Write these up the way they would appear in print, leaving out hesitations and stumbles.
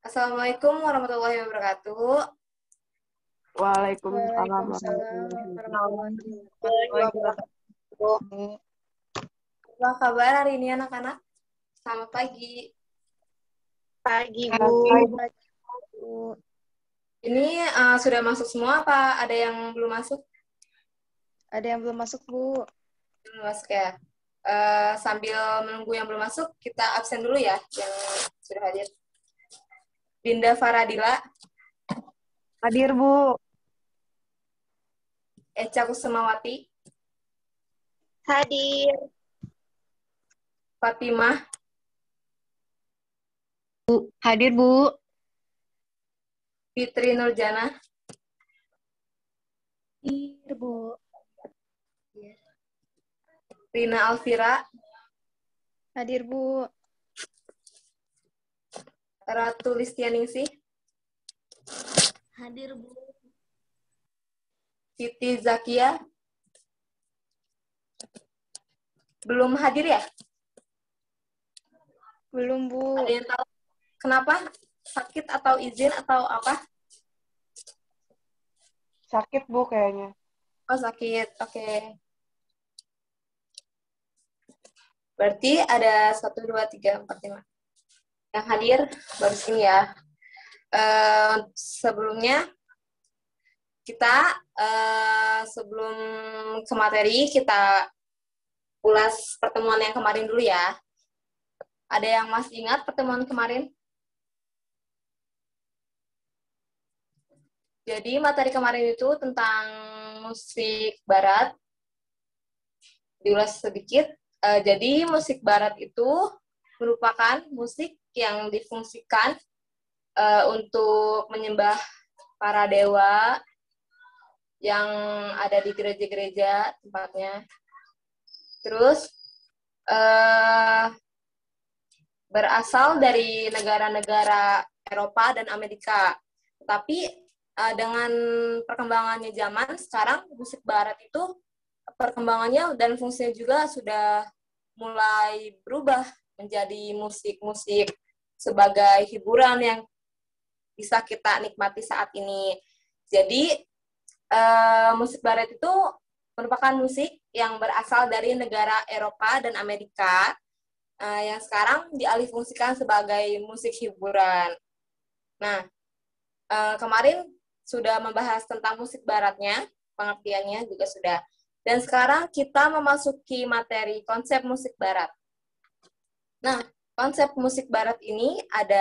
Assalamualaikum warahmatullahi wabarakatuh. Waalaikumsalam Waalaikumsalam warahmatullahi warahmatullahi wabarakatuh. Apa kabar hari ini anak-anak? Selamat pagi. pagi, Bu. Hai. Ini sudah masuk semua apa ada yang belum masuk? Ada yang belum masuk, Bu? Belum masuk ya. Sambil menunggu yang belum masuk, kita absen dulu ya yang sudah hadir. Dinda Faradila, Hadir, Bu. Echa Kusumawati, Hadir. Fatimah, Hadir, Bu. Fitri Nurjana, Hadir, Bu. Rina Alfira, Hadir, Bu. Ratu Listianingsih, Hadir, Bu. Siti Zakia. Belum hadir ya? Belum, Bu. Ada yang tahu kenapa? Sakit atau izin atau apa? Sakit, Bu, kayaknya. Oh, sakit. Oke. Berarti ada 1, 2, 3, 4, 5. Yang hadir baru sini ya. Sebelumnya, kita sebelum ke materi, kita ulas pertemuan yang kemarin dulu ya. Ada yang masih ingat pertemuan kemarin? Jadi materi kemarin itu tentang musik barat. Diulas sedikit. Jadi musik barat itu merupakan musik yang difungsikan untuk menyembah para dewa yang ada di gereja-gereja tempatnya. Terus berasal dari negara-negara Eropa dan Amerika. Tapi dengan perkembangannya zaman, sekarang musik barat itu perkembangannya dan fungsinya juga sudah mulai berubah menjadi musik-musik sebagai hiburan yang bisa kita nikmati saat ini. Jadi, musik barat itu merupakan musik yang berasal dari negara Eropa dan Amerika yang sekarang dialihfungsikan sebagai musik hiburan. Nah, kemarin sudah membahas tentang musik baratnya, pengertiannya juga sudah. Dan sekarang kita memasuki materi konsep musik barat. Nah, konsep musik barat ini ada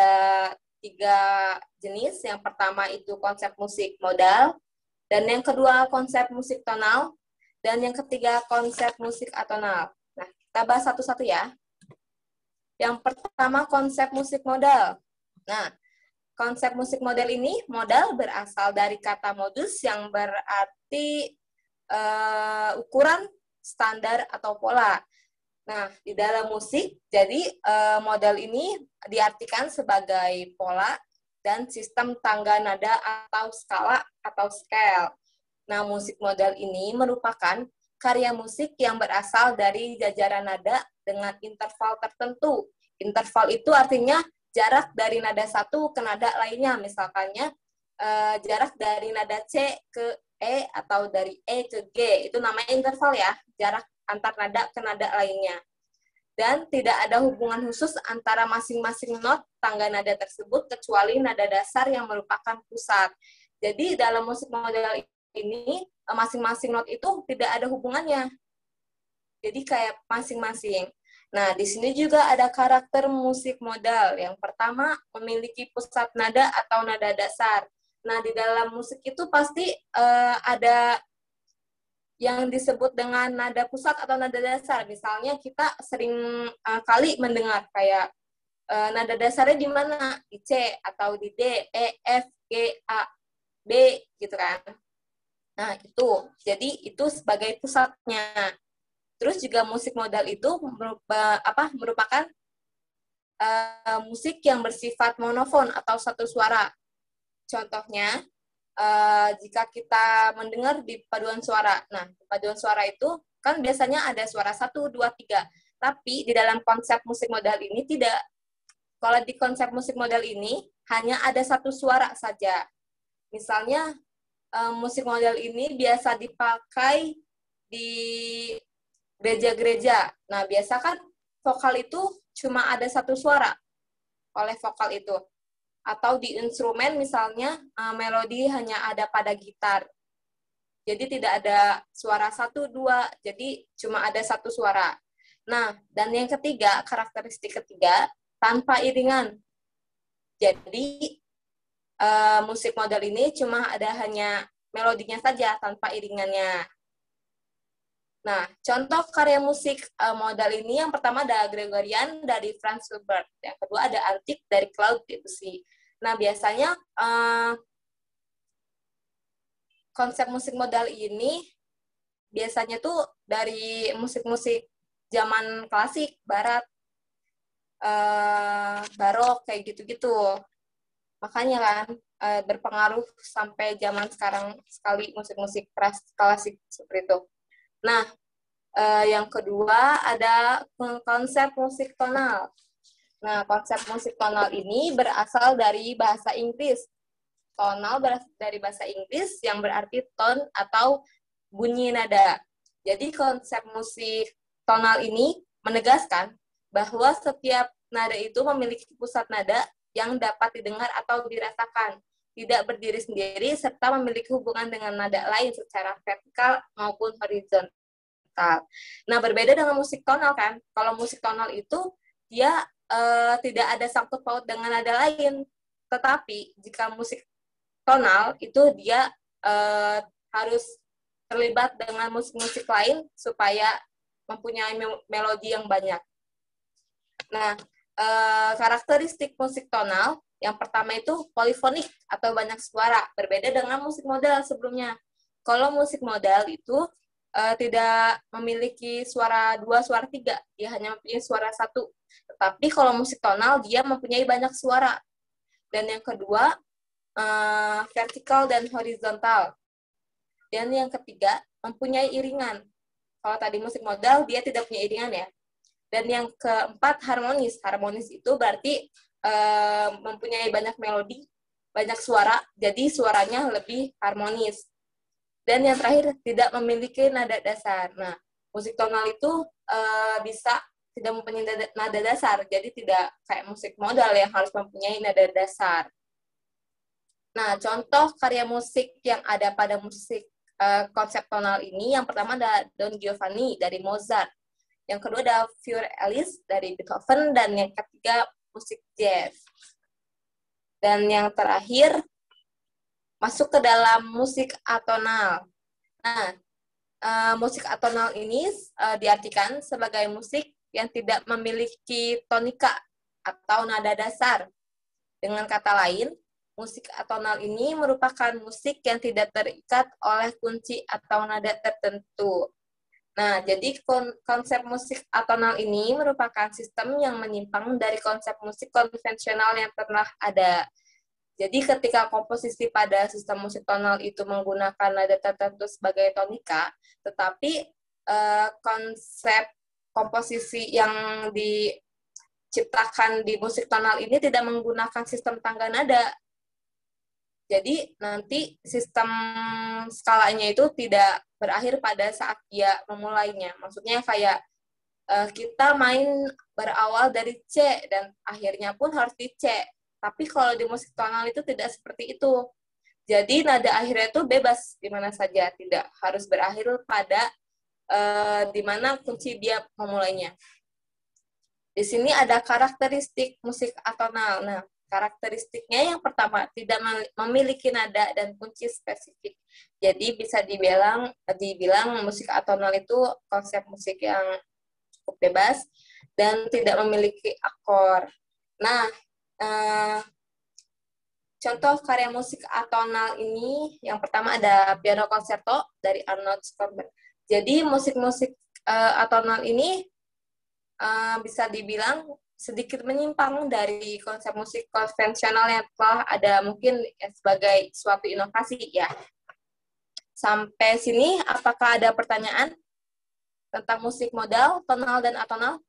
3 jenis. Yang pertama itu konsep musik modal, dan yang kedua konsep musik tonal, dan yang ketiga konsep musik atonal. Nah, kita bahas satu-satu ya. Yang pertama konsep musik modal. Nah, konsep musik model ini, modal berasal dari kata modus yang berarti ukuran, standar, atau pola. Nah, di dalam musik, jadi modal ini diartikan sebagai pola dan sistem tangga nada atau skala atau scale. Nah, musik modal ini merupakan karya musik yang berasal dari jajaran nada dengan interval tertentu. Interval itu artinya jarak dari nada satu ke nada lainnya, misalkannya jarak dari nada C ke E atau dari E ke G, itu namanya interval ya, jarak antar nada ke nada lainnya. Dan tidak ada hubungan khusus antara masing-masing not tangga nada tersebut kecuali nada dasar yang merupakan pusat. Jadi dalam musik modal ini, masing-masing not itu tidak ada hubungannya. Jadi kayak masing-masing. Nah, di sini juga ada karakter musik modal. Yang pertama, memiliki pusat nada atau nada dasar. Nah, di dalam musik itu pasti ada yang disebut dengan nada pusat atau nada dasar. Misalnya kita sering kali mendengar kayak nada dasarnya di mana? Di C atau di D, E, F, G, A, B, gitu kan. Nah, itu. Jadi, itu sebagai pusatnya. Terus juga musik modal itu merupakan musik yang bersifat monofon atau satu suara. Contohnya, jika kita mendengar di paduan suara. Nah, paduan suara itu kan biasanya ada suara 1, 2, 3. Tapi di dalam konsep musik modal ini tidak. kalau di konsep musik modal ini hanya ada satu suara saja. Misalnya musik modal ini biasa dipakai di gereja-gereja. Nah, biasa kan vokal itu cuma ada satu suara oleh vokal itu. Atau di instrumen misalnya melodi hanya ada pada gitar. Jadi tidak ada suara 1, 2, jadi cuma ada satu suara. Nah, dan yang ketiga, karakteristik ketiga, tanpa iringan. Jadi, musik modal ini cuma ada hanya melodinya saja, tanpa iringannya. Nah, contoh karya musik modal ini, yang pertama ada Gregorian dari Franz Schubert. Yang kedua ada Antik dari Claude Debussy. Nah, biasanya konsep musik modal ini biasanya tuh dari musik-musik zaman klasik, barat, barok, kayak gitu-gitu. Makanya kan berpengaruh sampai zaman sekarang sekali musik-musik klasik seperti itu. Nah, yang kedua ada konsep musik tonal. Nah, konsep musik tonal ini berasal dari bahasa Inggris. Tonal berasal dari bahasa Inggris yang berarti tone atau bunyi nada. Jadi konsep musik tonal ini menegaskan bahwa setiap nada itu memiliki pusat nada yang dapat didengar atau dirasakan, tidak berdiri sendiri, serta memiliki hubungan dengan nada lain secara vertikal maupun horizontal. Nah, berbeda dengan musik tonal kan, kalau musik tonal itu dia tidak ada sangkut paut dengan nada lain, tetapi jika musik tonal itu dia harus terlibat dengan musik-musik lain supaya mempunyai melodi yang banyak. Nah, karakteristik musik tonal yang pertama itu polifonik atau banyak suara, berbeda dengan musik modal sebelumnya. Kalau musik modal itu tidak memiliki suara 2, suara 3, dia hanya mempunyai suara 1. Tetapi kalau musik tonal dia mempunyai banyak suara. Dan yang kedua, vertikal dan horizontal. Dan yang ketiga, mempunyai iringan. Kalau tadi musik modal, dia tidak punya iringan ya. Dan yang keempat, harmonis. Harmonis itu berarti mempunyai banyak melodi, banyak suara, jadi suaranya lebih harmonis. Dan yang terakhir, tidak memiliki nada dasar. Nah, musik tonal itu bisa tidak mempunyai nada dasar, jadi tidak kayak musik modal yang harus mempunyai nada dasar. Nah, contoh karya musik yang ada pada musik konsep tonal ini, yang pertama ada Don Giovanni dari Mozart, yang kedua ada Für Elise dari Beethoven, dan yang ketiga musik jazz. Dan yang terakhir masuk ke dalam musik atonal. Nah, musik atonal ini diartikan sebagai musik yang tidak memiliki tonika atau nada dasar. Dengan kata lain, musik atonal ini merupakan musik yang tidak terikat oleh kunci atau nada tertentu. Nah, jadi konsep musik atonal ini merupakan sistem yang menyimpang dari konsep musik konvensional yang pernah ada. Jadi ketika komposisi pada sistem musik tonal itu menggunakan nada tertentu sebagai tonika, tetapi konsep komposisi yang diciptakan di musik tonal ini tidak menggunakan sistem tangga nada. Jadi nanti sistem skalanya itu tidak berakhir pada saat dia memulainya. Maksudnya kayak kita main berawal dari C dan akhirnya pun harus di C. Tapi kalau di musik tonal itu tidak seperti itu. Jadi nada akhirnya itu bebas di mana saja, tidak harus berakhir pada di mana kunci dia memulainya. Di sini ada karakteristik musik atonal. Nah, karakteristiknya yang pertama tidak memiliki nada dan kunci spesifik. Jadi bisa dibilang musik atonal itu konsep musik yang cukup bebas dan tidak memiliki akor. Nah, contoh karya musik atonal ini yang pertama ada piano concerto dari Arnold Schoenberg. Jadi musik-musik atonal ini bisa dibilang sedikit menyimpang dari konsep musik konvensional yang telah ada mungkin sebagai suatu inovasi ya. Sampai sini apakah ada pertanyaan tentang musik modal, tonal, dan atonal?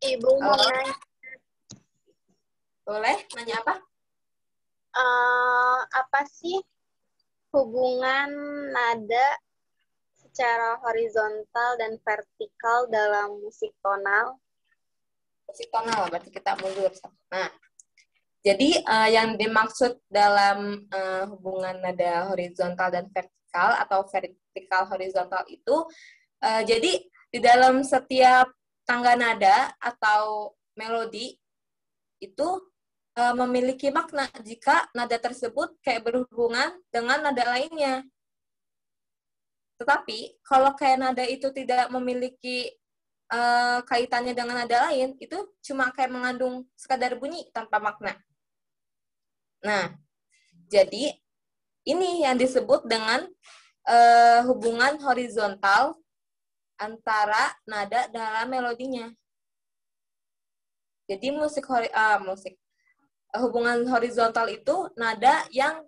Ibu mau Halo, nanya, boleh nanya apa? apa sih hubungan nada secara horizontal dan vertikal dalam musik tonal? Musik tonal, berarti kita mundur. Nah, jadi yang dimaksud dalam hubungan nada horizontal dan vertikal atau vertikal horizontal itu, jadi di dalam setiap tangga nada atau melodi itu memiliki makna jika nada tersebut kayak berhubungan dengan nada lainnya. Tetapi kalau kayak nada itu tidak memiliki kaitannya dengan nada lain, itu cuma kayak mengandung sekadar bunyi tanpa makna. Nah, jadi ini yang disebut dengan hubungan horizontal antara nada dalam melodinya. Jadi hubungan horizontal itu nada yang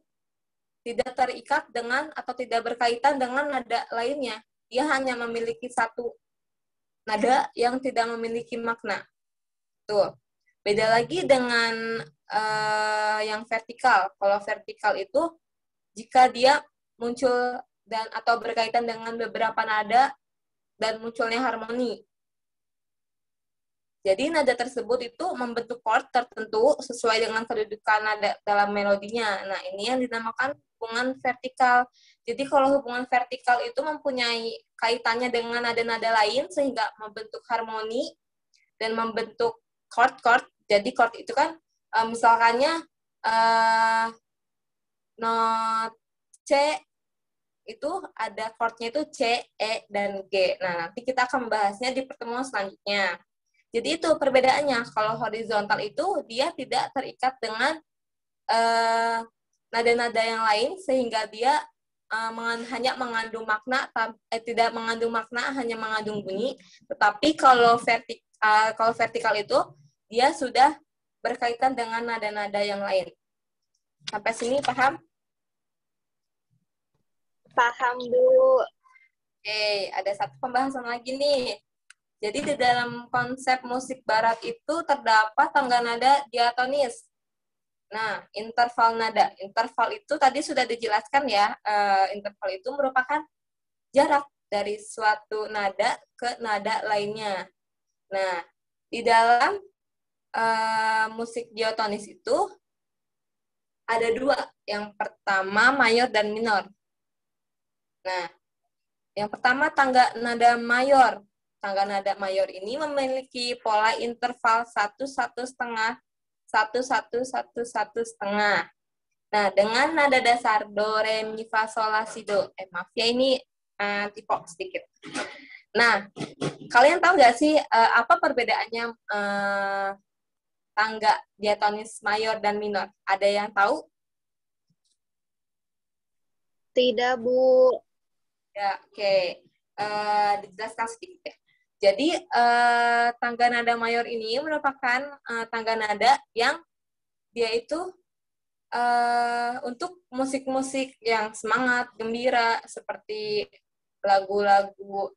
tidak terikat dengan atau tidak berkaitan dengan nada lainnya. Dia hanya memiliki satu nada yang tidak memiliki makna. Tuh. Beda lagi dengan yang vertikal. Kalau vertikal itu jika dia muncul dan atau berkaitan dengan beberapa nada dan munculnya harmoni. Jadi nada tersebut itu membentuk chord tertentu sesuai dengan kedudukan nada dalam melodinya. Nah, ini yang dinamakan hubungan vertikal. Jadi kalau hubungan vertikal itu mempunyai kaitannya dengan nada-nada lain sehingga membentuk harmoni dan membentuk chord-chord. Jadi chord itu kan misalkannya not C itu ada chordnya itu C, E, dan G. Nah, nanti kita akan membahasnya di pertemuan selanjutnya. Jadi itu perbedaannya. Kalau horizontal itu dia tidak terikat dengan nada-nada yang lain sehingga dia hanya mengandung makna, tidak mengandung makna, hanya mengandung bunyi. Tetapi kalau vertikal itu dia sudah berkaitan dengan nada-nada yang lain. Sampai sini paham? Paham, Bu. Oke, ada satu pembahasan lagi nih. Jadi di dalam konsep musik barat itu terdapat tangga nada diatonis. Nah, interval nada. Interval itu tadi sudah dijelaskan ya. Interval itu merupakan jarak dari suatu nada ke nada lainnya. Nah, di dalam musik diatonis itu ada dua. Yang pertama mayor dan minor. Nah, yang pertama tangga nada mayor. Tangga nada mayor ini memiliki pola interval 1, 1,5, 1, 1, 1, 1,5. Nah, dengan nada dasar do, re, mi, fa, sol, la, si, do. Maaf ya, ini tipe sedikit. Nah, kalian tahu nggak sih apa perbedaannya tangga diatonis mayor dan minor? Ada yang tahu? Tidak, Bu. Ya, oke. Dijelaskan sedikit ya. Jadi, tangga nada mayor ini merupakan tangga nada yang dia itu untuk musik-musik yang semangat, gembira, seperti lagu-lagu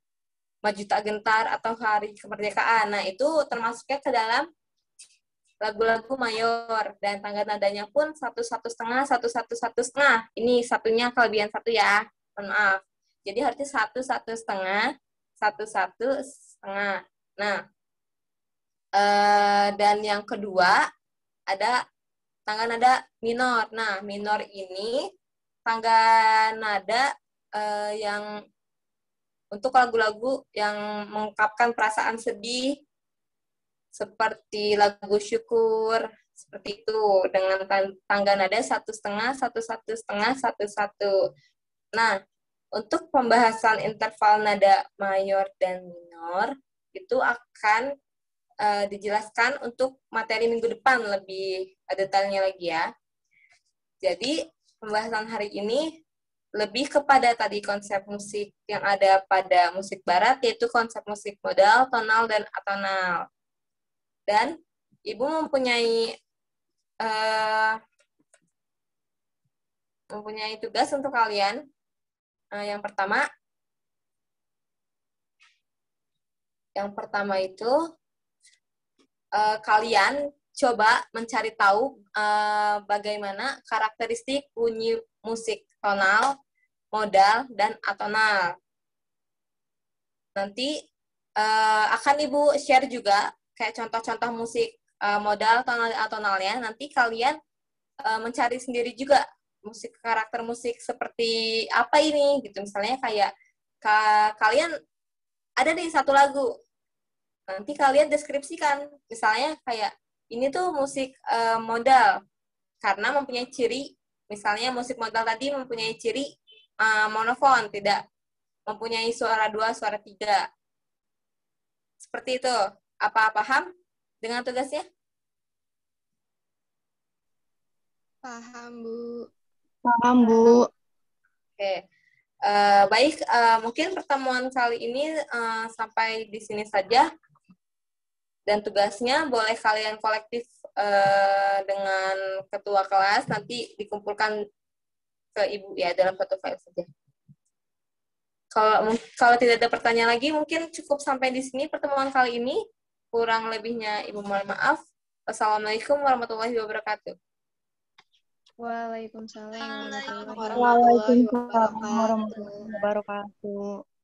Maju Tak Gentar atau Hari Kemerdekaan. Nah, itu termasuknya ke dalam lagu-lagu mayor. Dan tangga nadanya pun 1, 1,5, 1, 1, 1,5. Ini satunya kelebihan satu ya. Mohon maaf. Jadi artinya 1, 1,5, 1, 1,5. Nah, dan yang kedua ada tangga nada minor. Nah, minor ini tangga nada yang untuk lagu-lagu yang mengungkapkan perasaan sedih, seperti lagu syukur, seperti itu, dengan tangga nada 1,5, 1, 1,5, 1, 1. Nah, untuk pembahasan interval nada mayor dan minor, itu akan dijelaskan untuk materi minggu depan lebih detailnya lagi ya. Jadi, pembahasan hari ini lebih kepada tadi konsep musik yang ada pada musik barat, yaitu konsep musik modal, tonal, dan atonal. Dan Ibu mempunyai tugas untuk kalian. Yang pertama itu kalian coba mencari tahu bagaimana karakteristik bunyi musik tonal, modal, dan atonal. Nanti akan Ibu share juga kayak contoh-contoh musik modal, tonal, dan atonalnya. Nanti kalian mencari sendiri juga karakter musik seperti apa ini gitu. Misalnya kayak kalian ada di satu lagu, nanti kalian deskripsikan. Misalnya kayak ini tuh musik modal karena mempunyai ciri, misalnya musik modal tadi mempunyai ciri monofon, tidak mempunyai suara 2, suara 3. Seperti itu. Apa paham dengan tugasnya? Paham, Bu. Paham, Bu. Oke. Baik, mungkin pertemuan kali ini sampai di sini saja. Dan tugasnya boleh kalian kolektif dengan ketua kelas, nanti dikumpulkan ke Ibu ya dalam satu file saja. Kalau tidak ada pertanyaan lagi, mungkin cukup sampai di sini pertemuan kali ini. Kurang lebihnya Ibu mohon maaf. Wassalamualaikum warahmatullahi wabarakatuh. Waalaikumsalam warahmatullahi Waalaikumsalam wabarakatuh. Waalaikumsalam warahmatullahi wabarakatuh.